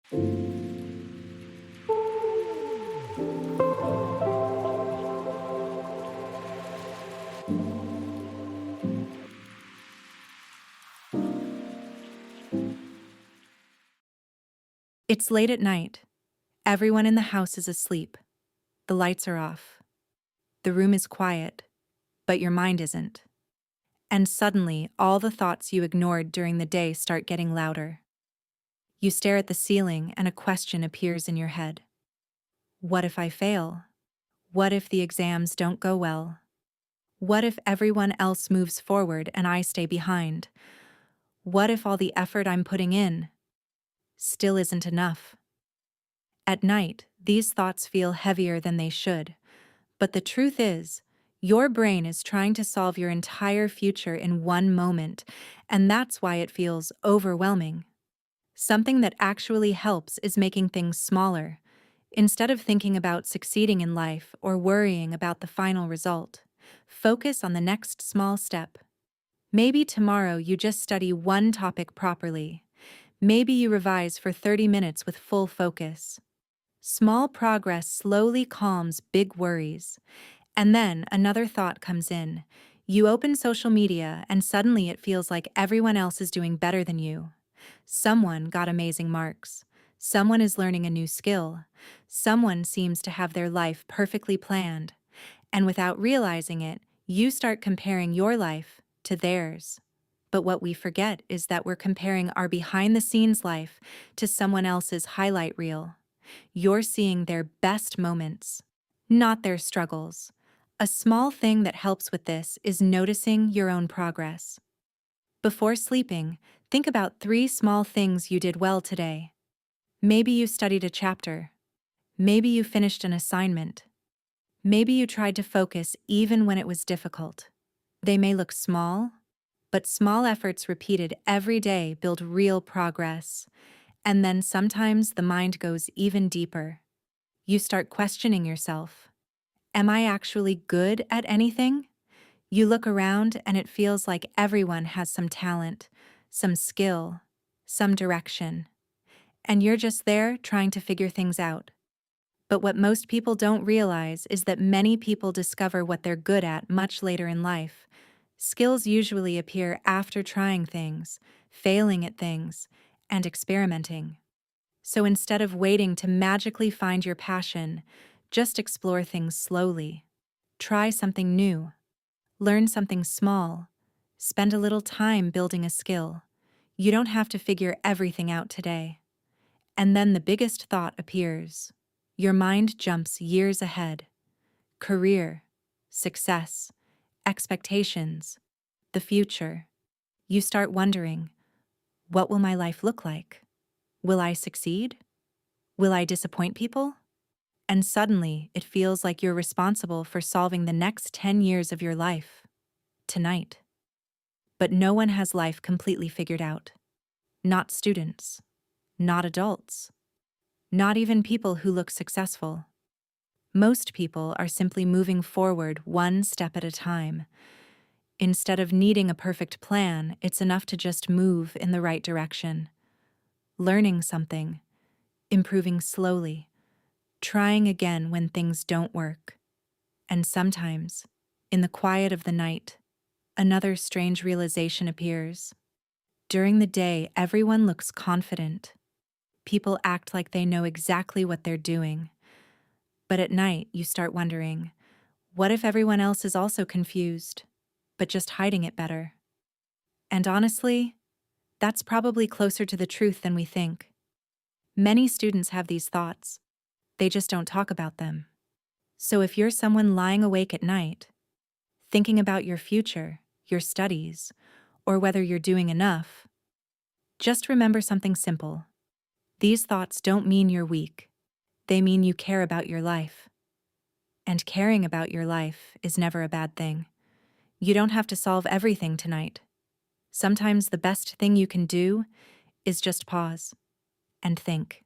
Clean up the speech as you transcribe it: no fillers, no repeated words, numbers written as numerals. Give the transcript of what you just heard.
It's late at night. Everyone in the house is asleep. The lights are off. The room is quiet, but your mind isn't. And suddenly, all the thoughts you ignored during the day start getting louder. You stare at the ceiling and a question appears in your head. What if I fail? What if the exams don't go well? What if everyone else moves forward and I stay behind? What if all the effort I'm putting in still isn't enough? At night, these thoughts feel heavier than they should. But the truth is, your brain is trying to solve your entire future in one moment, and that's why it feels overwhelming. Something that actually helps is making things smaller. Instead of thinking about succeeding in life or worrying about the final result, focus on the next small step. Maybe tomorrow you just study one topic properly. Maybe you revise for 30 minutes with full focus. Small progress slowly calms big worries. And then another thought comes in. You open social media and suddenly it feels like everyone else is doing better than you. Someone got amazing marks. Someone is learning a new skill. Someone seems to have their life perfectly planned. And without realizing it, you start comparing your life to theirs. But what we forget is that we're comparing our behind-the-scenes life to someone else's highlight reel. You're seeing their best moments, not their struggles. A small thing that helps with this is noticing your own progress. Before sleeping, think about 3 small things you did well today. Maybe you studied a chapter. Maybe you finished an assignment. Maybe you tried to focus even when it was difficult. They may look small, but small efforts repeated every day build real progress. And then sometimes the mind goes even deeper. You start questioning yourself. Am I actually good at anything? You look around and it feels like everyone has some talent, some skill, some direction. And you're just there trying to figure things out. But what most people don't realize is that many people discover what they're good at much later in life. Skills usually appear after trying things, failing at things, and experimenting. So instead of waiting to magically find your passion, just explore things slowly. Try something new. Learn something small. Spend a little time building a skill. You don't have to figure everything out today. And then the biggest thought appears. Your mind jumps years ahead. Career, success, expectations, the future. You start wondering, what will my life look like? Will I succeed? Will I disappoint people? And suddenly, it feels like you're responsible for solving the next 10 years of your life. Tonight. But no one has life completely figured out. Not students. Not adults. Not even people who look successful. Most people are simply moving forward one step at a time. Instead of needing a perfect plan, it's enough to just move in the right direction. Learning something. Improving slowly. Trying again when things don't work. And sometimes, in the quiet of the night, another strange realization appears. During the day, everyone looks confident. People act like they know exactly what they're doing. But at night, you start wondering, what if everyone else is also confused, but just hiding it better? And honestly, that's probably closer to the truth than we think. Many students have these thoughts. They just don't talk about them. So if you're someone lying awake at night, thinking about your future, your studies, or whether you're doing enough, just remember something simple. These thoughts don't mean you're weak. They mean you care about your life. And caring about your life is never a bad thing. You don't have to solve everything tonight. Sometimes the best thing you can do is just pause and think.